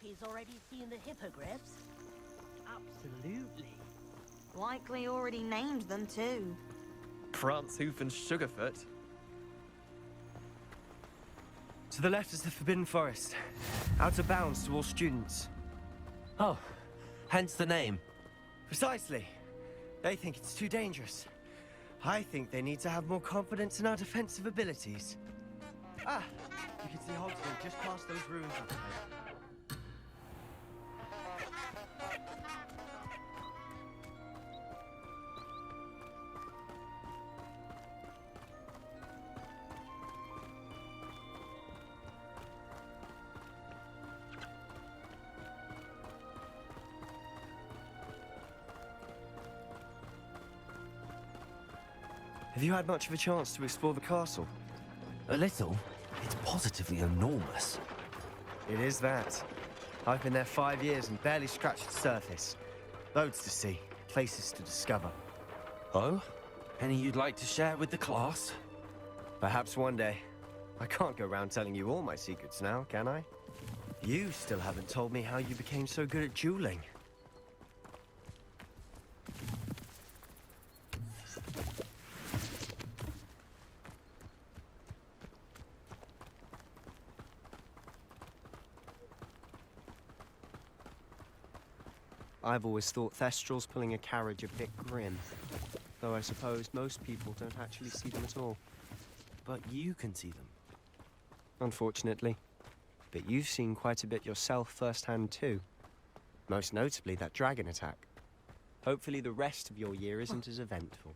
he's already seen the hippogriffs? Absolutely. Likely already named them too. Prance, Hoof, and Sugarfoot. To the left is the Forbidden Forest. Out of bounds to all students. Oh, hence the name. Precisely. They think it's too dangerous. I think they need to have more confidence in our defensive abilities. Ah, you can see Hogsmeade just past those ruins up ahead. Have you had much of a chance to explore the castle? A little. It's positively enormous. It is that. I've been there 5 years and barely scratched the surface. Loads to see, places to discover. Oh? Any you'd like to share with the class? Perhaps one day. I can't go around telling you all my secrets now, can I? You still haven't told me how you became so good at dueling. I've always thought Thestrals pulling a carriage a bit grim. Though I suppose most people don't actually see them at all. But you can see them. Unfortunately. But you've seen quite a bit yourself firsthand too. Most notably that dragon attack. Hopefully the rest of your year isn't as eventful.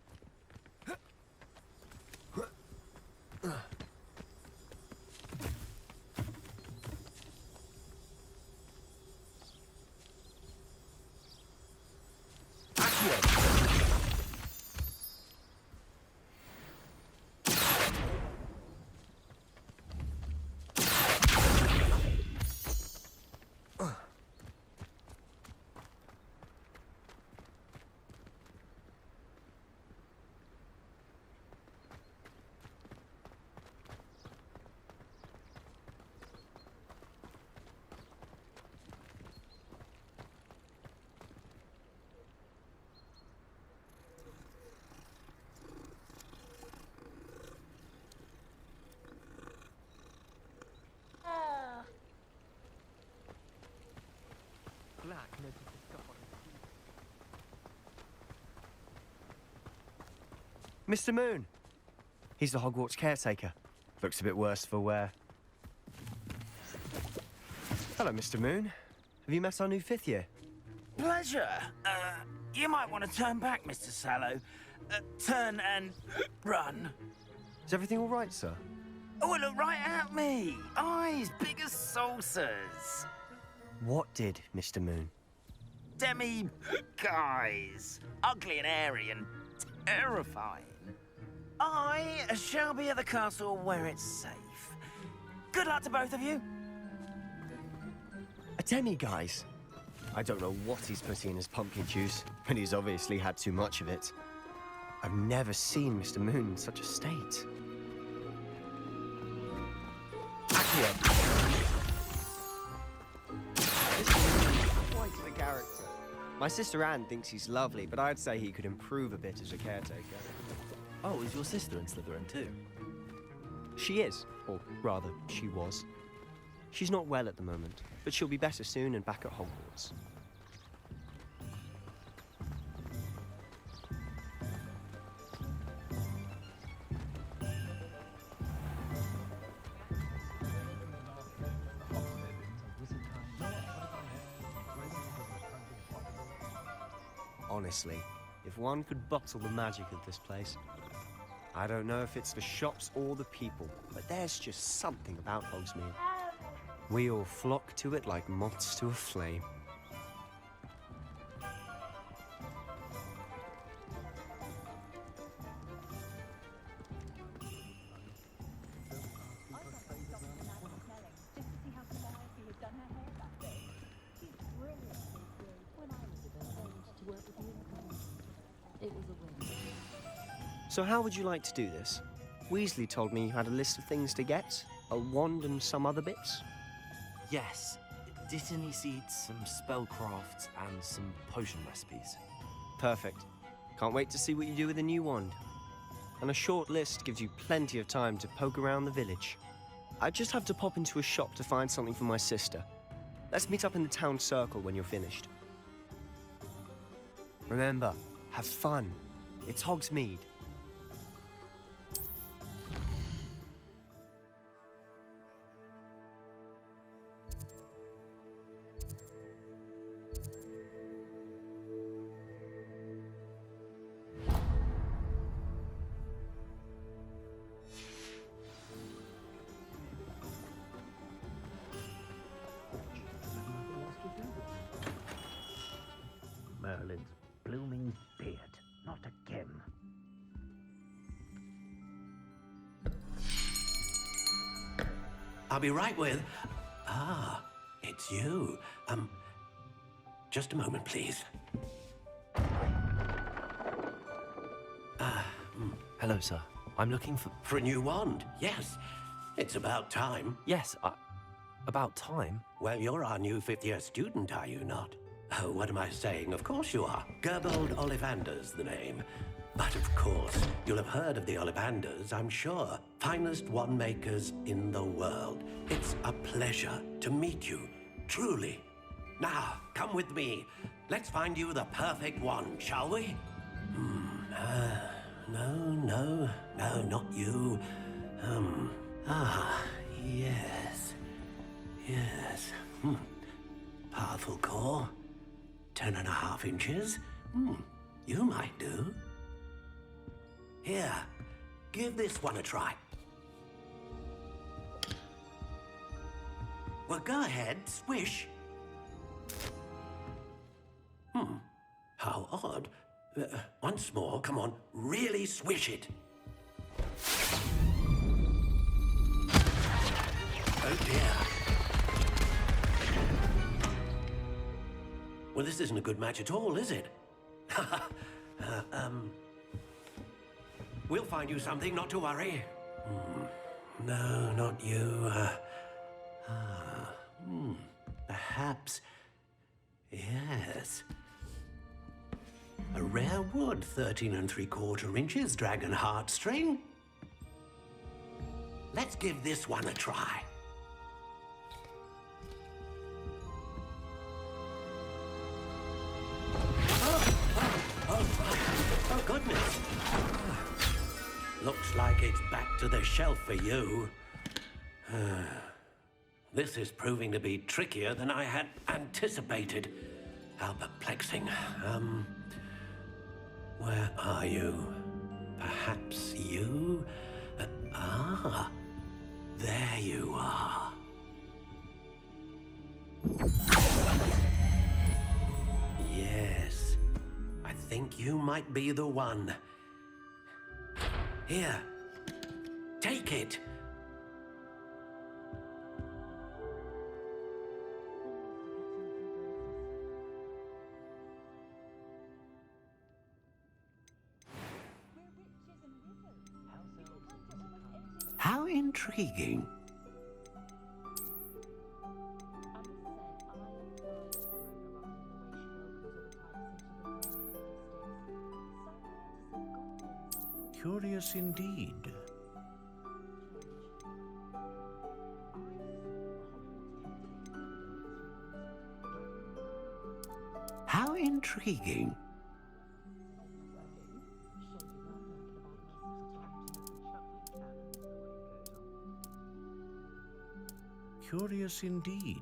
Mr. Moon! He's the Hogwarts caretaker. Looks a bit worse for wear. Hello, Mr. Moon. Have you met our new fifth year? Pleasure. You might want to turn back, Mr. Sallow. Turn and run. Is everything all right, sir? Oh, look right at me. Eyes big as saucers. What did, Mr. Moon? Guys. Ugly and hairy and terrifying. I shall be at the castle where it's safe. Good luck to both of you. A demi-guise? I don't know what he's putting in his pumpkin juice, but he's obviously had too much of it. I've never seen Mr. Moon in such a state. Accio! This is quite the character. My sister Anne thinks he's lovely, but I'd say he could improve a bit as a caretaker. Oh, is your sister in Slytherin too? She is, or rather, she was. She's not well at the moment, but she'll be better soon and back at Hogwarts. Honestly, if one could bottle the magic of this place. I don't know if it's the shops or the people, but there's just something about Hogsmeade. We all flock to it like moths to a flame. So how would you like to do this? Weasley told me you had a list of things to get, a wand and some other bits. Yes. Dittany seeds, some spellcrafts, and some potion recipes. Perfect. Can't wait to see what you do with the new wand. And a short list gives you plenty of time to poke around the village. I just have to pop into a shop to find something for my sister. Let's meet up in the town circle when you're finished. Remember, have fun. It's Hogsmeade. Merlin's blooming beard, not again. I'll be right with... Ah, it's you. Just a moment, please. Hello, sir. I'm looking for... For a new wand, yes. It's about time. Yes, about time. Well, you're our new fifth-year student, are you not? Oh, what am I saying? Of course you are. Gerbold Ollivander's the name. But of course, you'll have heard of the Ollivanders, I'm sure. Finest wand makers in the world. It's a pleasure to meet you, truly. Now, come with me. Let's find you the perfect wand, shall we? No, not you. Yes. Yes. Powerful core. 10.5 inches. You might do. Here, give this one a try. Well, go ahead, swish. How odd. Once more, come on, really swish it. Oh dear. Well, this isn't a good match at all, is it? We'll find you something, not to worry. No, not you. Perhaps. Yes. A rare wood, 13 3/4 inches, dragon heartstring. Let's give this one a try. Oh, goodness. Looks like it's back to the shelf for you. This is proving to be trickier than I had anticipated. How perplexing. Where are you? Perhaps you? There you are. Yes, I think you might be the one. Here, take it. How intriguing. Curious indeed. How intriguing. Curious indeed.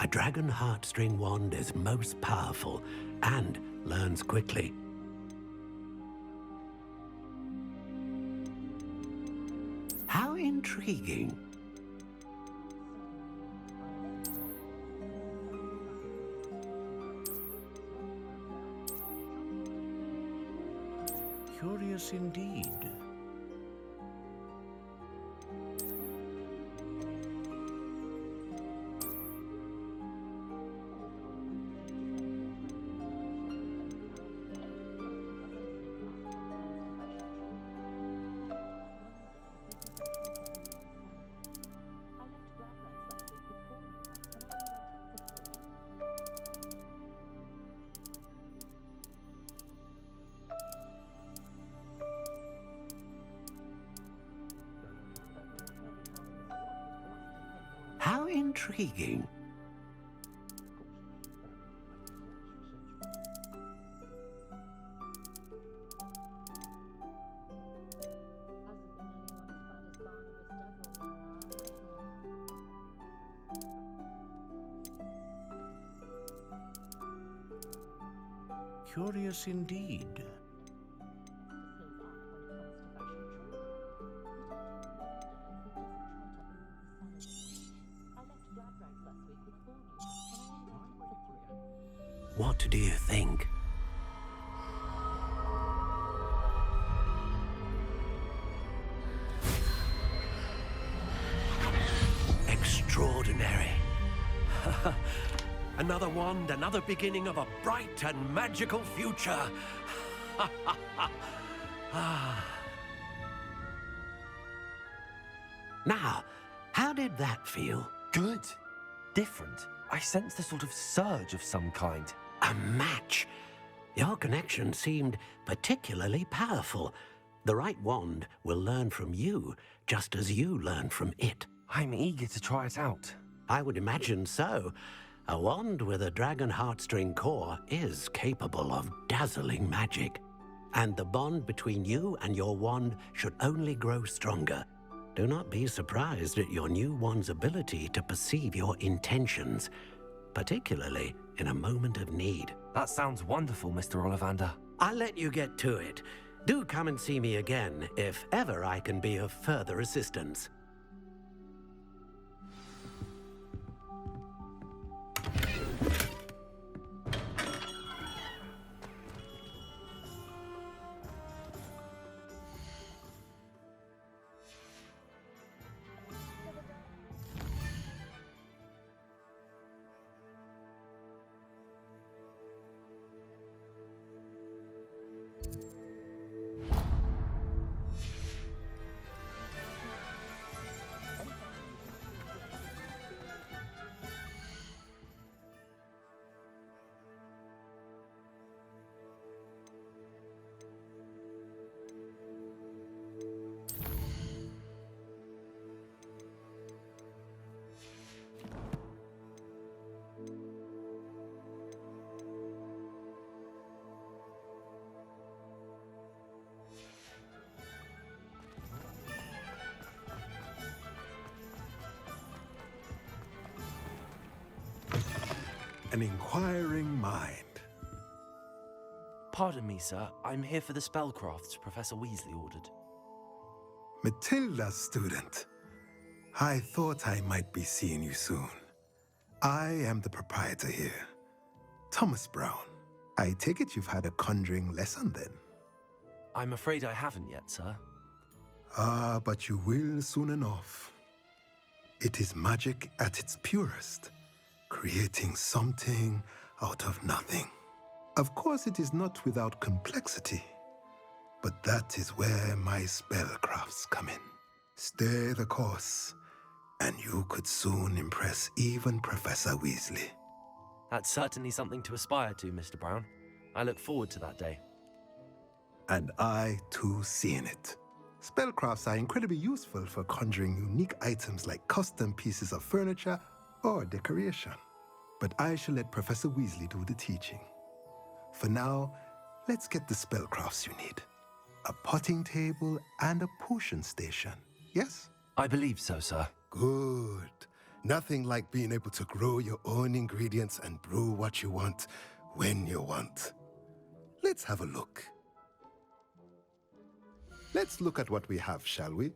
A dragon heartstring wand is most powerful and learns quickly. How intriguing. Curious indeed. How intriguing. Curious indeed. What do you think? Extraordinary. Another wand, another beginning of a bright and magical future. Now, how did that feel? Good. Different. I sensed a sort of surge of some kind. A match. Your connection seemed particularly powerful. The right wand will learn from you, just as you learn from it. I'm eager to try it out. I would imagine so. A wand with a dragon heartstring core is capable of dazzling magic. And the bond between you and your wand should only grow stronger. Do not be surprised at your new wand's ability to perceive your intentions, particularly in a moment of need. That sounds wonderful, Mr. Ollivander. I'll let you get to it. Do come and see me again if ever I can be of further assistance. An inquiring mind. Pardon me, sir. I'm here for the spellcrafts Professor Weasley ordered. Matilda's student. I thought I might be seeing you soon. I am the proprietor here, Thomas Brown. I take it you've had a conjuring lesson then? I'm afraid I haven't yet, sir. Ah, but you will soon enough. It is magic at its purest, creating something out of nothing. Of course, it is not without complexity, but that is where my spellcrafts come in. Stay the course, and you could soon impress even Professor Weasley. That's certainly something to aspire to, Mr. Brown. I look forward to that day. And I, too, see in it. Spellcrafts are incredibly useful for conjuring unique items like custom pieces of furniture or decoration. But I shall let Professor Weasley do the teaching. For now, let's get the spellcrafts you need. A potting table and a potion station, yes? I believe so, sir. Good. Nothing like being able to grow your own ingredients and brew what you want when you want. Let's have a look. Let's look at what we have, shall we?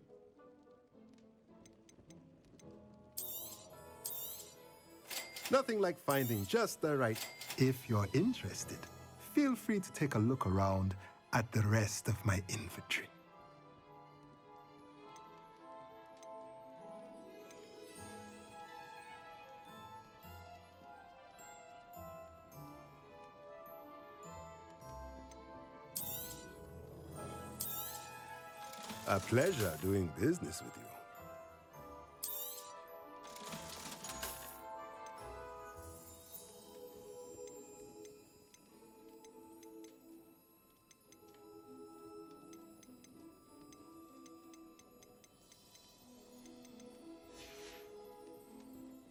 Nothing like finding just the right. If you're interested, feel free to take a look around at the rest of my inventory. A pleasure doing business with you.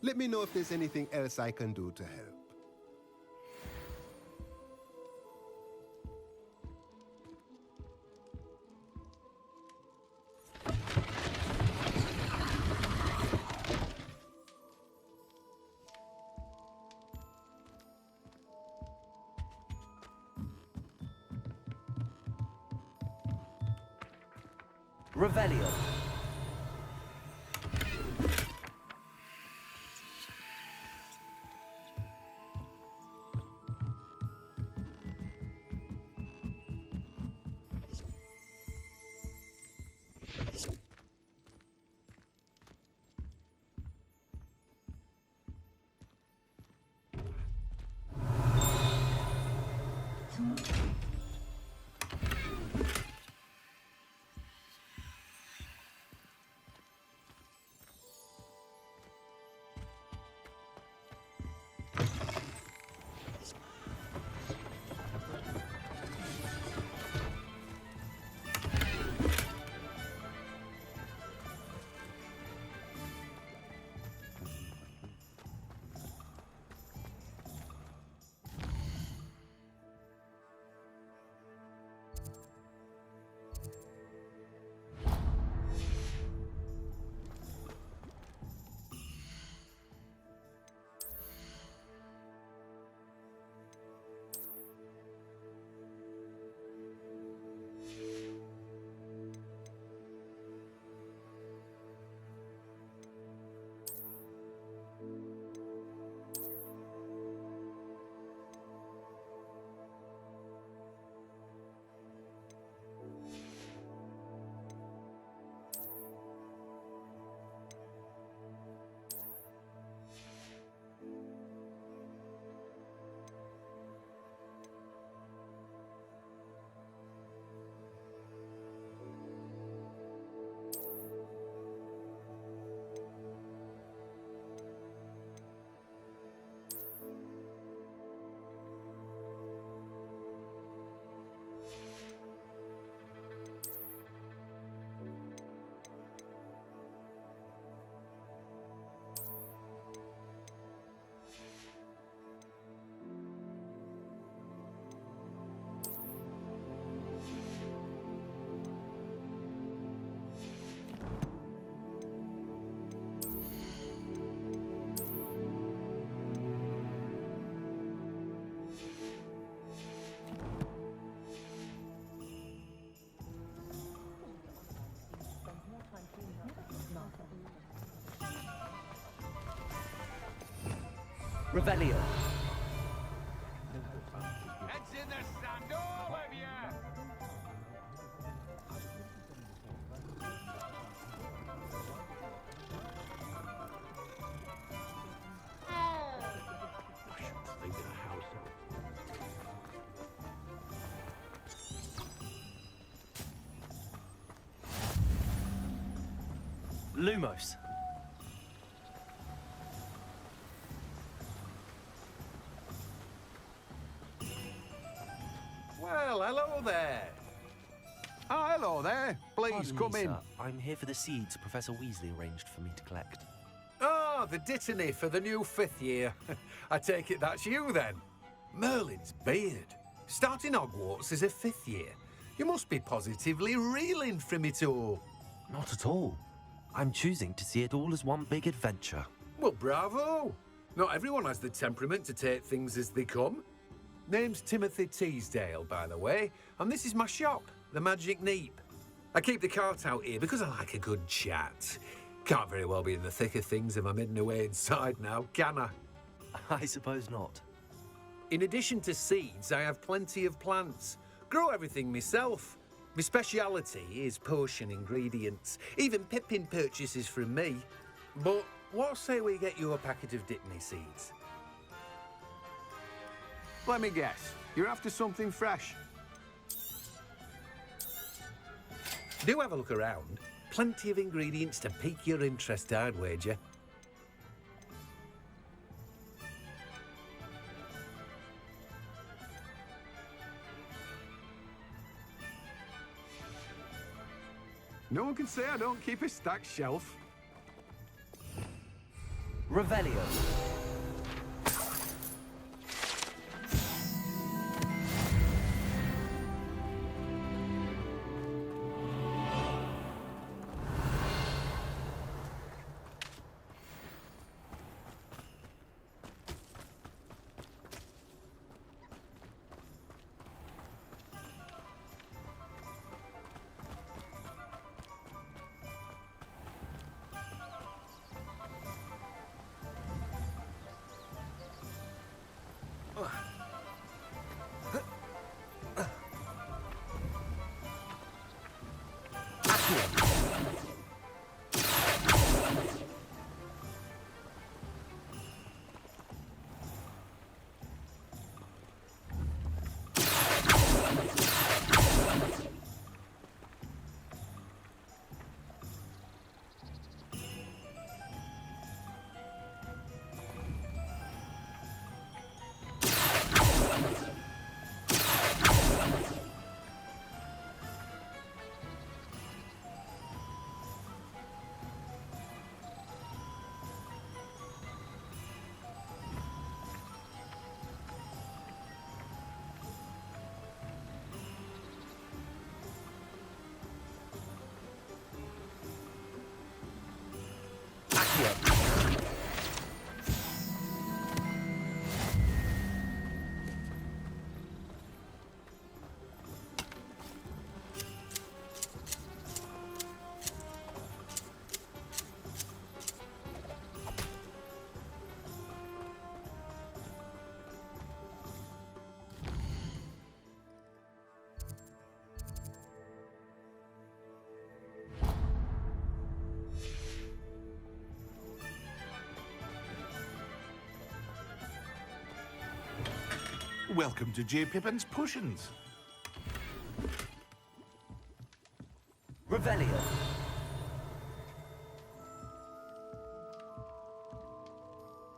Let me know if there's anything else I can do to help. Revelio. Revelio. Heads in the sand, all of you! Lumos. Well, hello there. Oh, hello there. Please Pardon me, come in. sir. I'm here for the seeds Professor Weasley arranged for me to collect. Oh, the dittany for the new 5th year. I take it that's you then. Merlin's beard. Starting Hogwarts as a 5th year. You must be positively reeling from it all. Not at all. I'm choosing to see it all as one big adventure. Well, bravo! Not everyone has the temperament to take things as they come. Name's Timothy Teasdale, by the way, and this is my shop, the Magic Neep. I keep the cart out here because I like a good chat. Can't very well be in the thick of things if I'm hidden away inside now, can I? I suppose not. In addition to seeds, I have plenty of plants. Grow everything myself. My speciality is potion ingredients. Even Pippin purchases from me. But what say we get you a packet of Dittany seeds? Let me guess. You're after something fresh. Do have a look around. Plenty of ingredients to pique your interest, I'd wager. No one can say I don't keep a stacked shelf. Revelio. Welcome to J. Pippin's Potions. Revelio.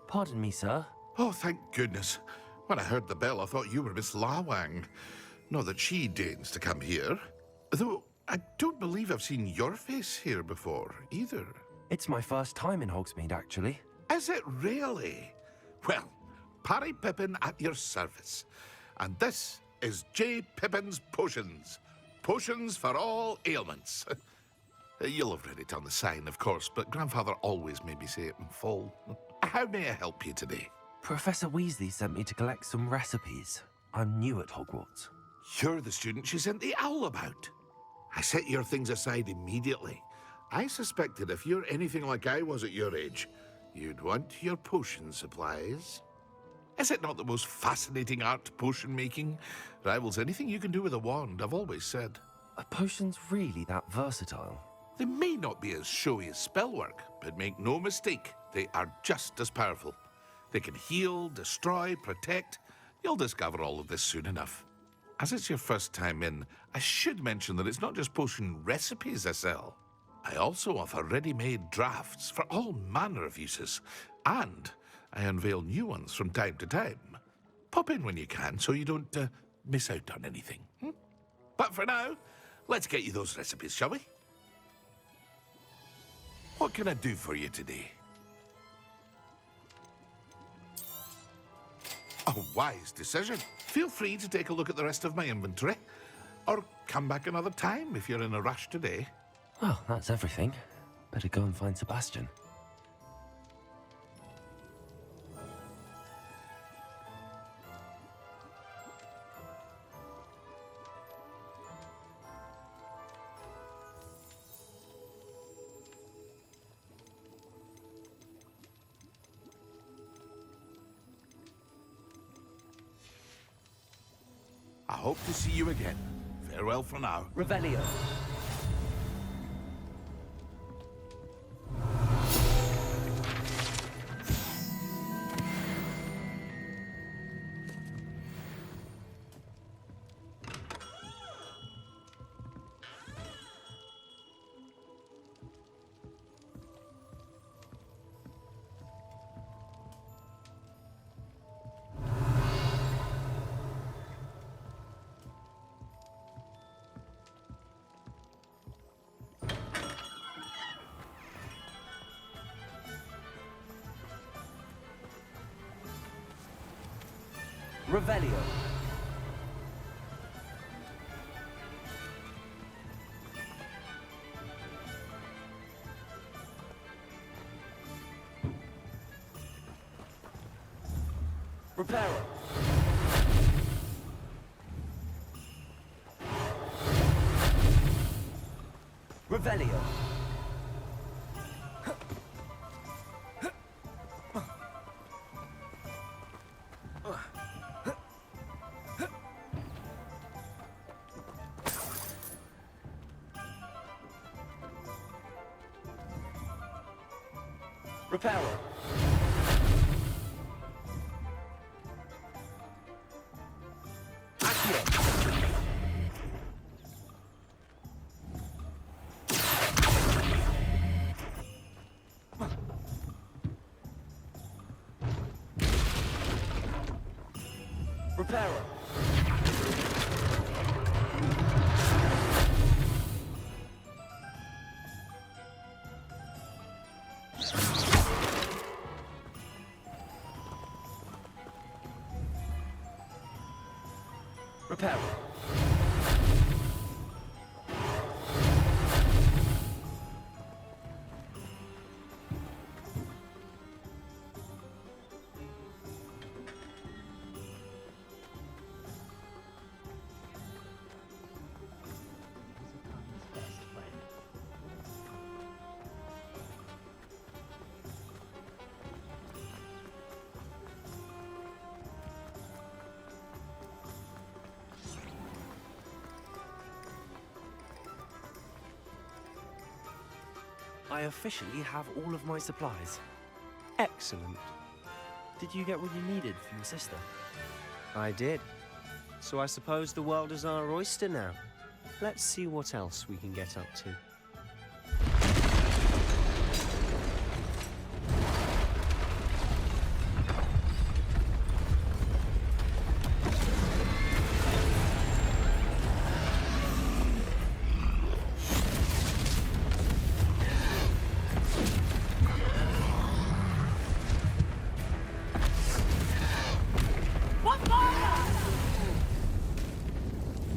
Pardon me, sir. Oh, thank goodness. When I heard the bell, I thought you were Miss Lawang. Not that she deigns to come here. Though, I don't believe I've seen your face here before, either. It's my first time in Hogsmeade, actually. Is it really? Well, Parry Pippin at your service. And this is J. Pippin's Potions. Potions for all ailments. You'll have read it on the sign, of course, but Grandfather always made me say it in full. How may I help you today? Professor Weasley sent me to collect some recipes. I'm new at Hogwarts. You're the student she sent the owl about. I set your things aside immediately. I suspected if you're anything like I was at your age, you'd want your potion supplies. Is it not the most fascinating art, potion making? Rivals anything you can do with a wand, I've always said. Are potions really that versatile? They may not be as showy as spellwork, but make no mistake, they are just as powerful. They can heal, destroy, protect. You'll discover all of this soon enough. As it's your first time in, I should mention that it's not just potion recipes I sell. I also offer ready-made drafts for all manner of uses, and I unveil new ones from time to time. Pop in when you can so you don't miss out on anything. But for now, let's get you those recipes, shall we? What can I do for you today? A wise decision. Feel free to take a look at the rest of my inventory, or come back another time if you're in a rush today. Well, that's everything. Better go and find Sebastian. hope to see you again. Farewell for now. Revelio. Revelio. Reparo. Revelio. Reparo. Accio. Reparo. Reparo. best friend. I officially have all of my supplies. Excellent. Did you get what you needed from your sister? I did. So I suppose the world is our oyster now. Let's see what else we can get up to.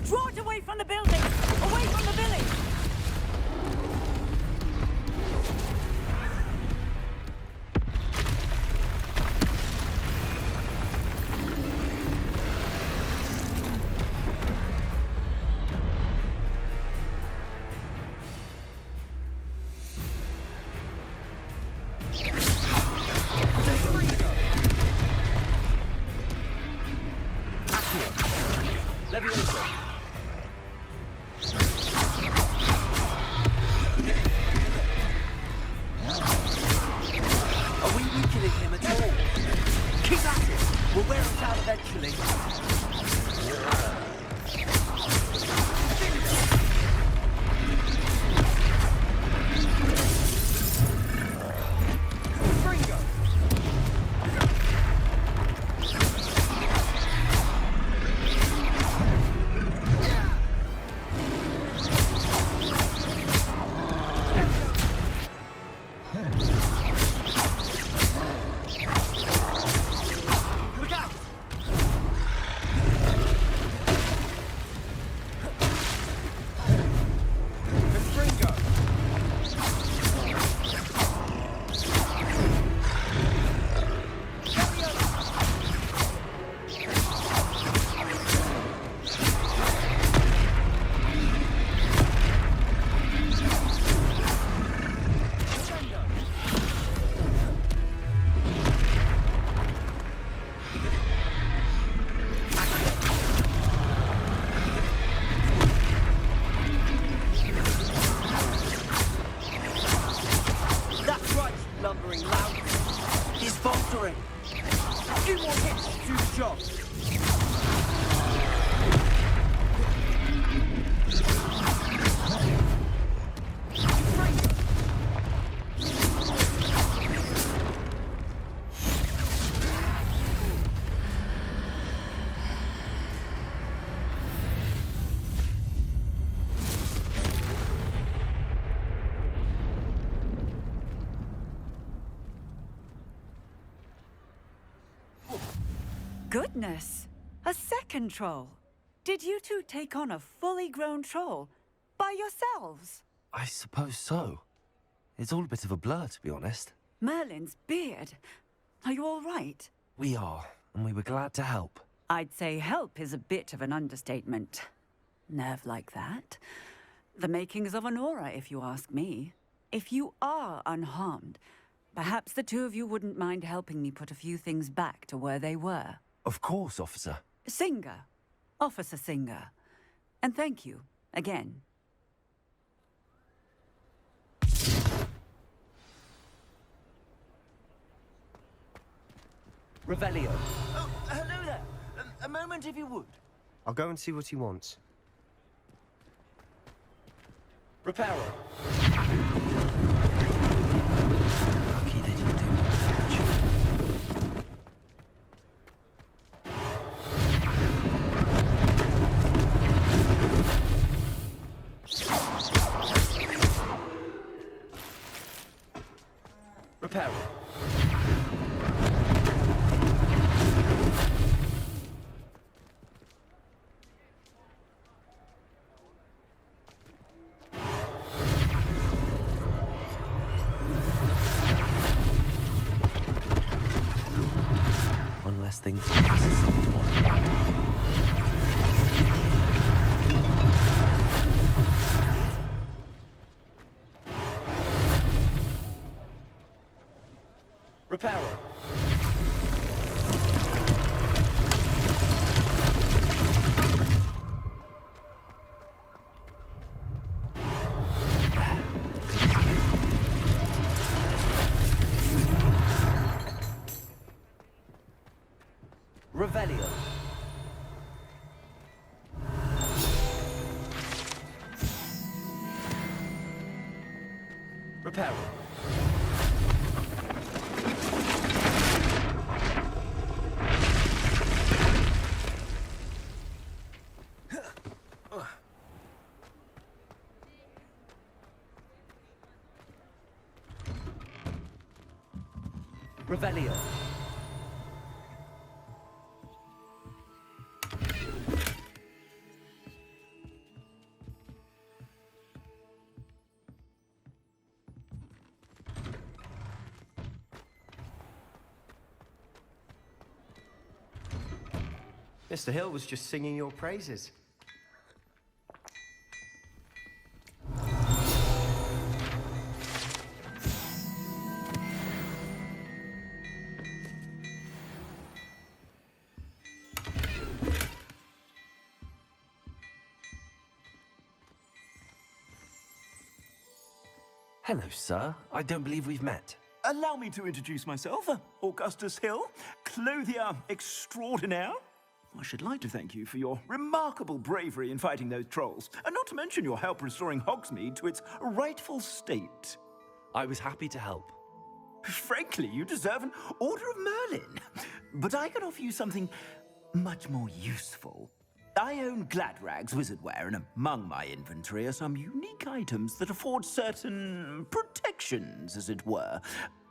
Draw it away from the building! Away from the village! Are we weakening him at all? Keep at it! We'll wear it out eventually. few more hits to do the job. Goodness! A second troll! Did you two take on a fully grown troll? By yourselves? I suppose so. It's all a bit of a blur, to be honest. Merlin's beard. Are you all right? We are, and we were glad to help. I'd say help is a bit of an understatement. Nerve like that. The makings of an aura, if you ask me. If you are unharmed, perhaps the two of you wouldn't mind helping me put a few things back to where they were. Of course, officer. Singer. Officer Singer. And thank you, again. Revelio. Oh, hello there. A moment, if you would. I'll go and see what he wants. Reparo. Lucky they didn't do much. Reparo. One less thing to Reparo. Revelio. Reparo. Revelio. Mr. Hill was just singing your praises. Hello, sir. I don't believe we've met. Allow me to introduce myself, Augustus Hill, clothier extraordinaire. I should like to thank you for your remarkable bravery in fighting those trolls, and not to mention your help restoring Hogsmeade to its rightful state. I was happy to help. Frankly, you deserve an Order of Merlin. But I can offer you something much more useful. I own Gladrag's wizardware, and among my inventory are some unique items that afford certain protections, as it were.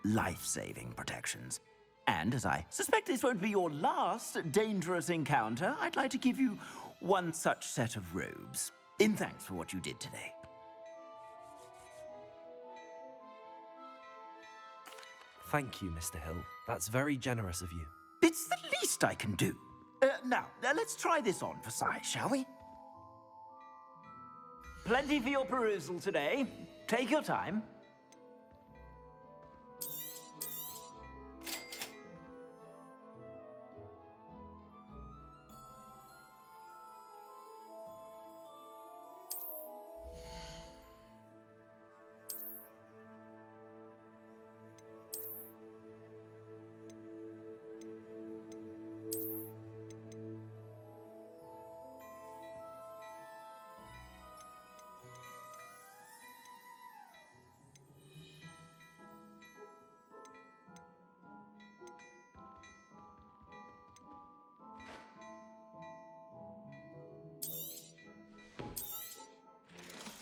Life-saving protections. And as I suspect this won't be your last dangerous encounter, I'd like to give you one such set of robes, in thanks for what you did today. Thank you, Mr. Hill. That's very generous of you. It's the least I can do. Now, let's try this on for size, shall we? Plenty for your perusal today. Take your time.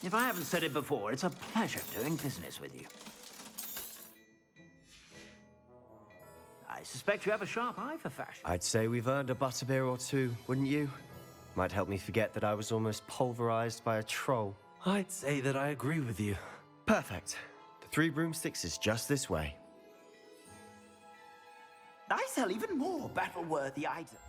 If I haven't said it before, it's a pleasure doing business with you. I suspect you have a sharp eye for fashion. I'd say we've earned a butterbeer or two, wouldn't you? Might help me forget that I was almost pulverized by a troll. I'd say that I agree with you. Perfect. The Three Broomsticks is just this way. I sell even more battle-worthy items.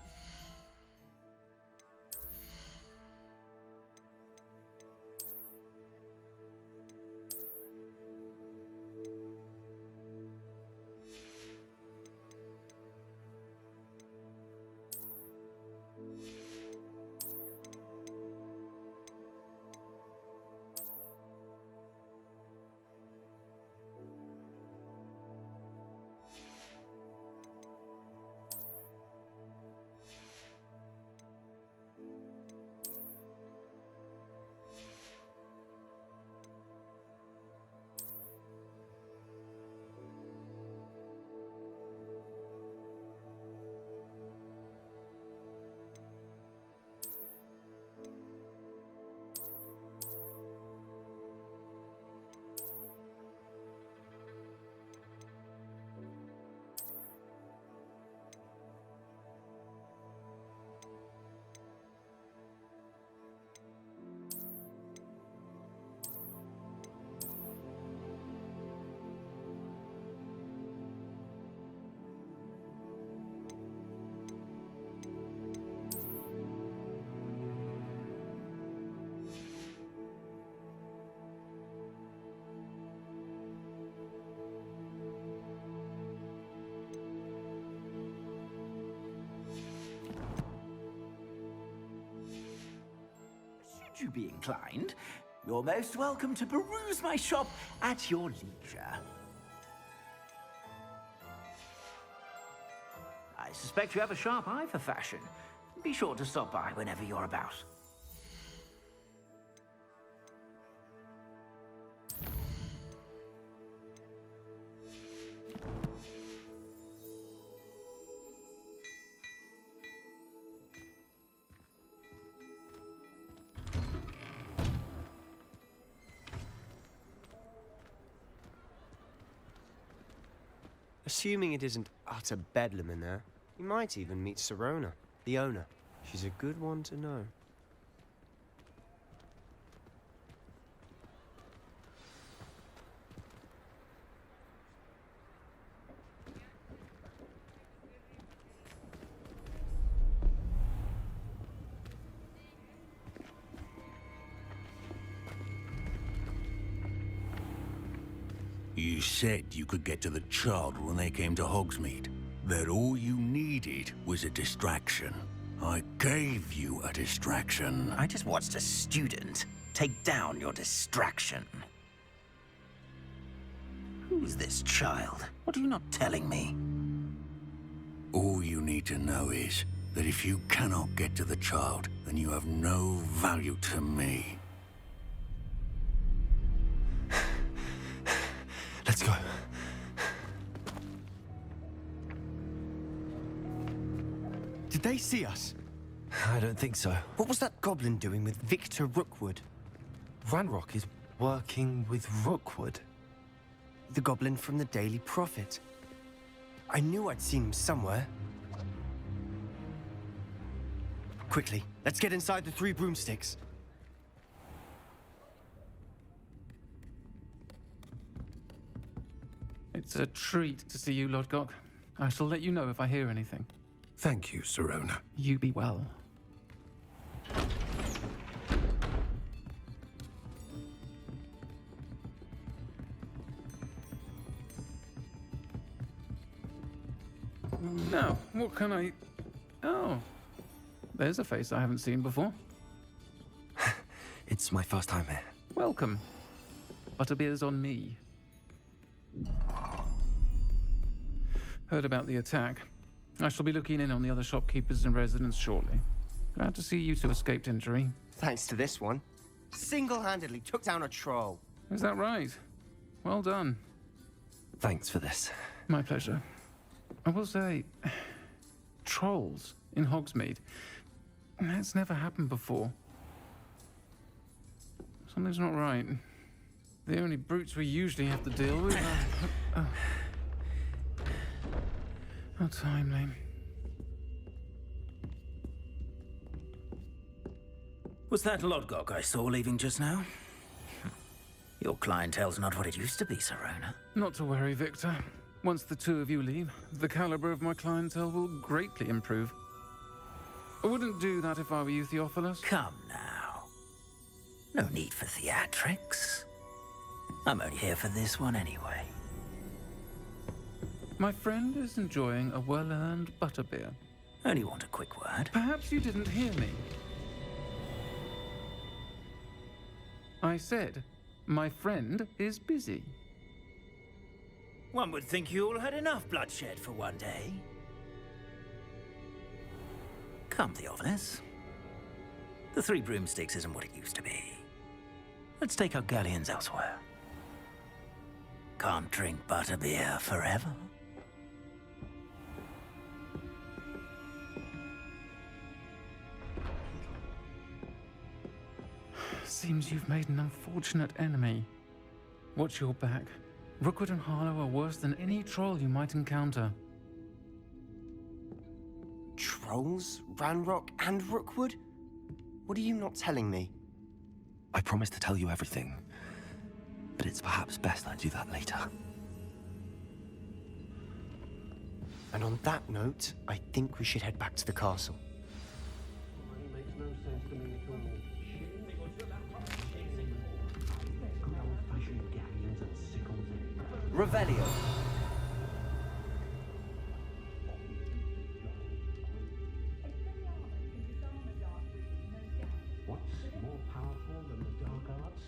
Should you be inclined, you're most welcome to peruse my shop at your leisure. I suspect you have a sharp eye for fashion. Be sure to stop by whenever you're about. Assuming it isn't utter bedlam in there, you might even meet Sirona, the owner. She's a good one to know. You said you could get to the child when they came to Hogsmeade. That all you needed was a distraction. I gave you a distraction. I just watched a student take down your distraction. Who's this child? What are you not telling me? All you need to know is that if you cannot get to the child, then you have no value to me. Let's go. Did they see us? I don't think so. What was that goblin doing with Victor Rookwood? Ranrock is working with Rookwood. The goblin from the Daily Prophet. I knew I'd seen him somewhere. Quickly, let's get inside the Three Broomsticks. It's a treat to see you, Lodgok. I shall let you know if I hear anything. Thank you, Sirona. You be well. Now, what can I... Oh, there's a face I haven't seen before. It's my first time here. Welcome. Butterbeer's on me. Heard about the attack. I shall be looking in on the other shopkeepers and residents shortly. Glad to see you two escaped injury. Thanks to this one. Single-handedly took down a troll. Is that right? Well done. Thanks for this. My pleasure. I will say, trolls in Hogsmeade. That's never happened before. Something's not right. The only brutes we usually have to deal with are... How timely. Was that Lodgok I saw leaving just now? Your clientele's not what it used to be, Serona. Not to worry, Victor. Once the two of you leave, the caliber of my clientele will greatly improve. I wouldn't do that if I were you, Theophilus. Come now. No need for theatrics. I'm only here for this one anyway. My friend is enjoying a well-earned butterbeer. Only want a quick word. Perhaps you didn't hear me. I said, my friend is busy. One would think you all had enough bloodshed for one day. Come, Theophilus. The Three Broomsticks isn't what it used to be. Let's take our galleons elsewhere. Can't drink butterbeer forever. Seems you've made an unfortunate enemy. Watch your back. Rookwood and Harlow are worse than any troll you might encounter. Trolls? Ranrock and Rookwood? What are you not telling me? I promised to tell you everything, but it's perhaps best I do that later. And on that note, I think we should head back to the castle. Revelio. What's more powerful than the dark arts?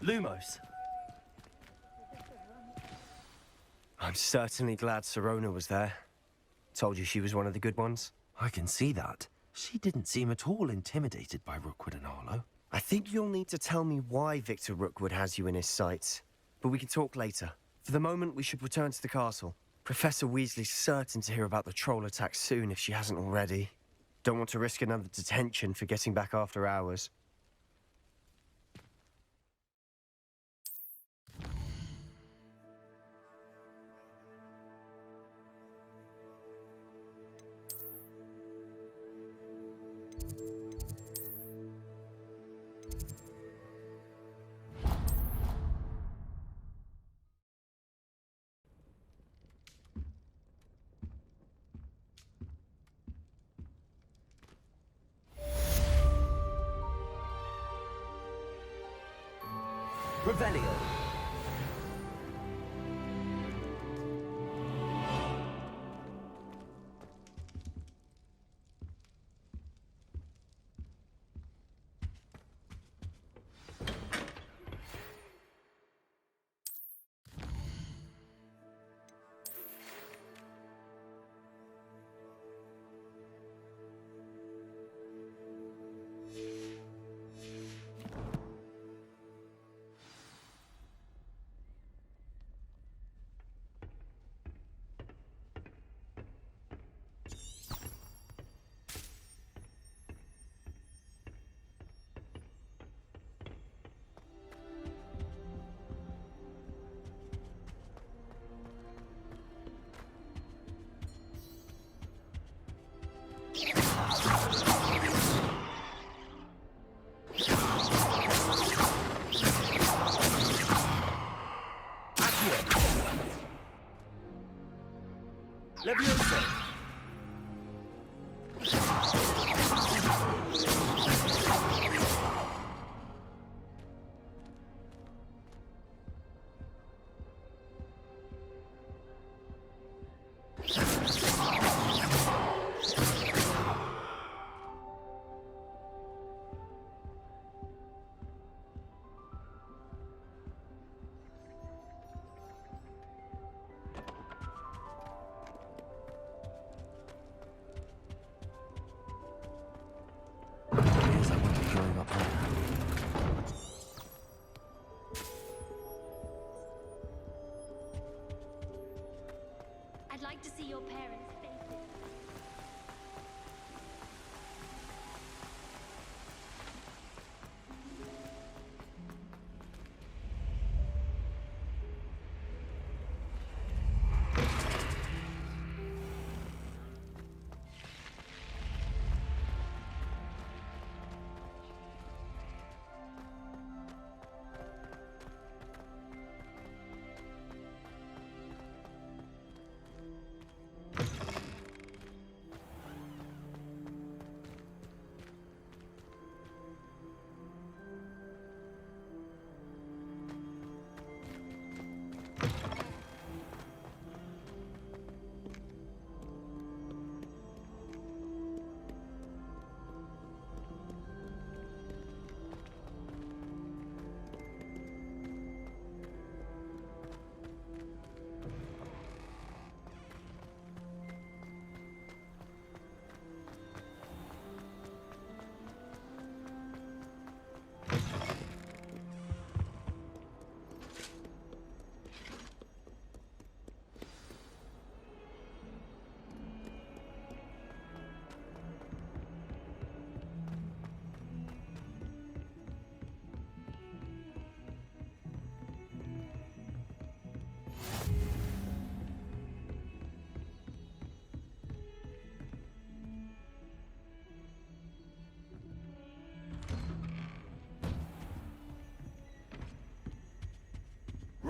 Lumos. I'm certainly glad Serona was there. Told you she was one of the good ones. I can see that. She didn't seem at all intimidated by Rookwood and Harlow. I think you'll need to tell me why Victor Rookwood has you in his sights. But we can talk later. For the moment, we should return to the castle. Professor Weasley's certain to hear about the troll attack soon if she hasn't already. Don't want to risk another detention for getting back after hours. Revelio.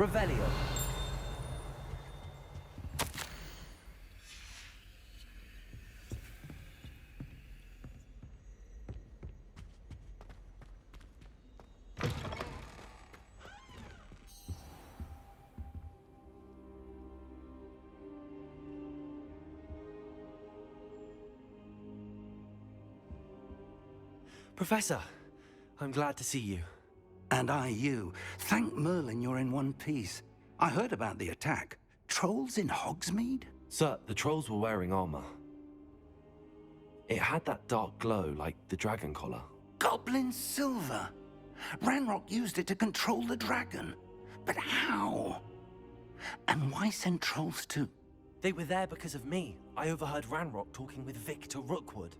Revelio. Professor, I'm glad to see you. And I you. Thank Merlin you're in one piece. I heard about the attack. Trolls in Hogsmeade? Sir, the trolls were wearing armor. It had that dark glow like the dragon collar. Goblin silver. Ranrock used it to control the dragon. But how? And why send trolls to... They were there because of me. I overheard Ranrock talking with Victor Rookwood.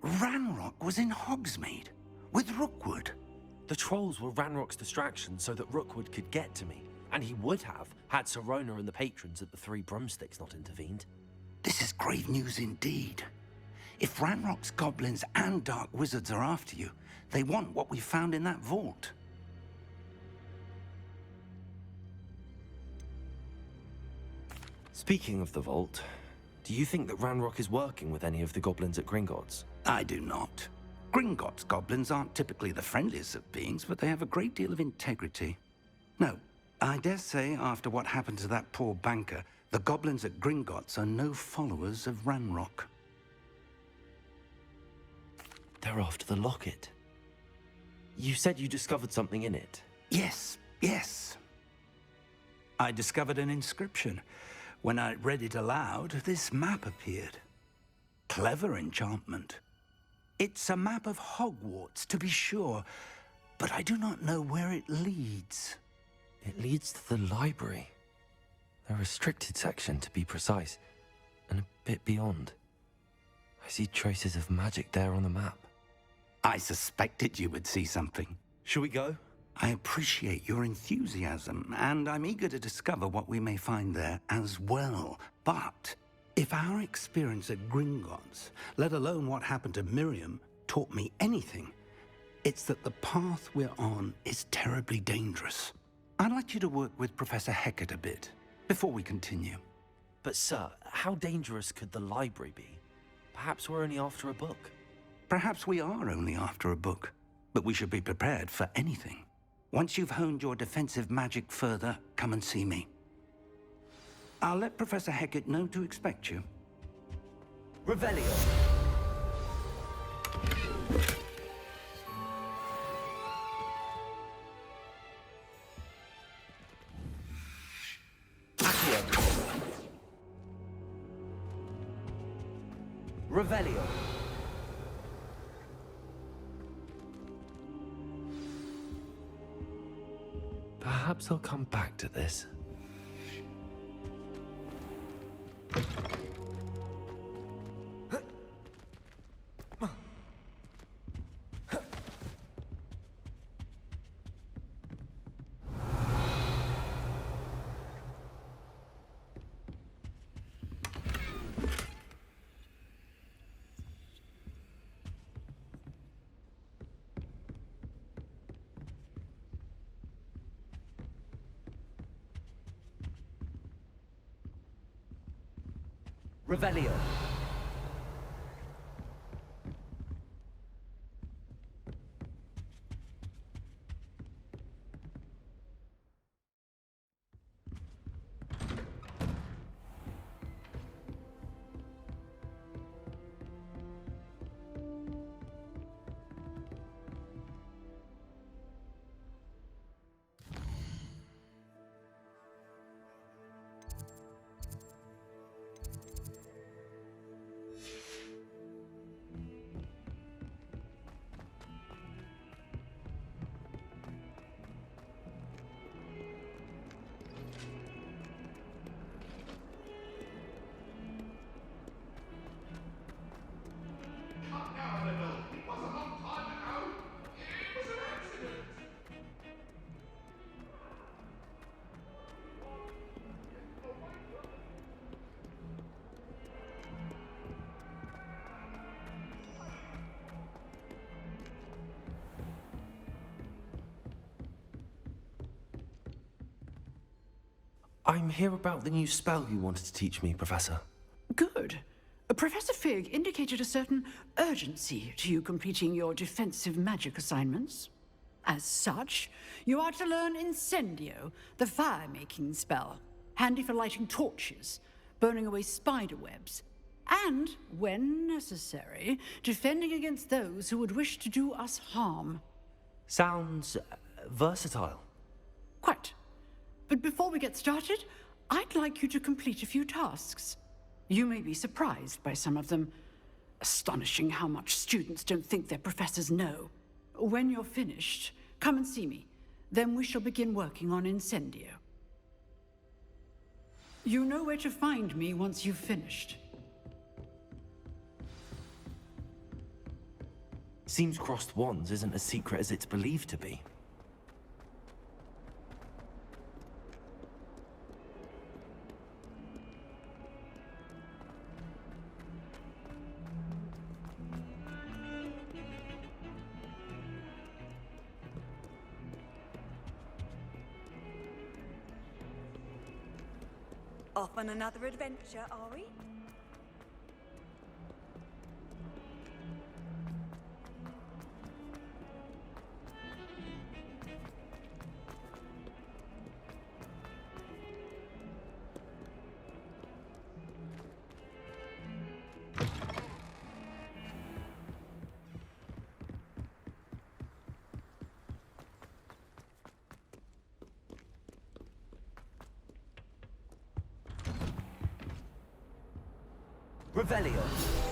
Ranrock was in Hogsmeade with Rookwood. The trolls were Ranrock's distraction so that Rookwood could get to me. And he would have, had Sirona and the patrons at the Three Broomsticks not intervened. This is grave news indeed. If Ranrock's goblins and dark wizards are after you, they want what we found in that vault. Speaking of the vault, do you think that Ranrock is working with any of the goblins at Gringotts? I do not. Gringotts goblins aren't typically the friendliest of beings, but they have a great deal of integrity. No, I dare say after what happened to that poor banker, the goblins at Gringotts are no followers of Ranrock. They're after the locket. You said you discovered something in it. Yes, yes. I discovered an inscription. When I read it aloud, this map appeared. Clever enchantment. It's a map of Hogwarts, to be sure, but I do not know where it leads. It leads to the library. The restricted section, to be precise, and a bit beyond. I see traces of magic there on the map. I suspected you would see something. Shall we go? I appreciate your enthusiasm, and I'm eager to discover what we may find there as well. But if our experience at Gringotts, let alone what happened to Miriam, taught me anything, it's that the path we're on is terribly dangerous. I'd like you to work with Professor Hecat a bit before we continue. But sir, how dangerous could the library be? Perhaps we're only after a book. Perhaps we are only after a book, but we should be prepared for anything. Once you've honed your defensive magic further, come and see me. I'll let Professor Hecat know to expect you. Revelio. Revelio. Perhaps I'll come back to this. Revelio. I'm here about the new spell you wanted to teach me, Professor. Good. Professor Fig indicated a certain urgency to you completing your defensive magic assignments. As such, you are to learn Incendio, the fire-making spell, handy for lighting torches, burning away spider webs, and, when necessary, defending against those who would wish to do us harm. Sounds versatile. Quite. But before we get started, I'd like you to complete a few tasks. You may be surprised by some of them. Astonishing how much students don't think their professors know. When you're finished, come and see me. Then we shall begin working on Incendio. You know where to find me once you've finished. Seems crossed wands isn't as secret as it's believed to be. Off on another adventure, are we? Revelio.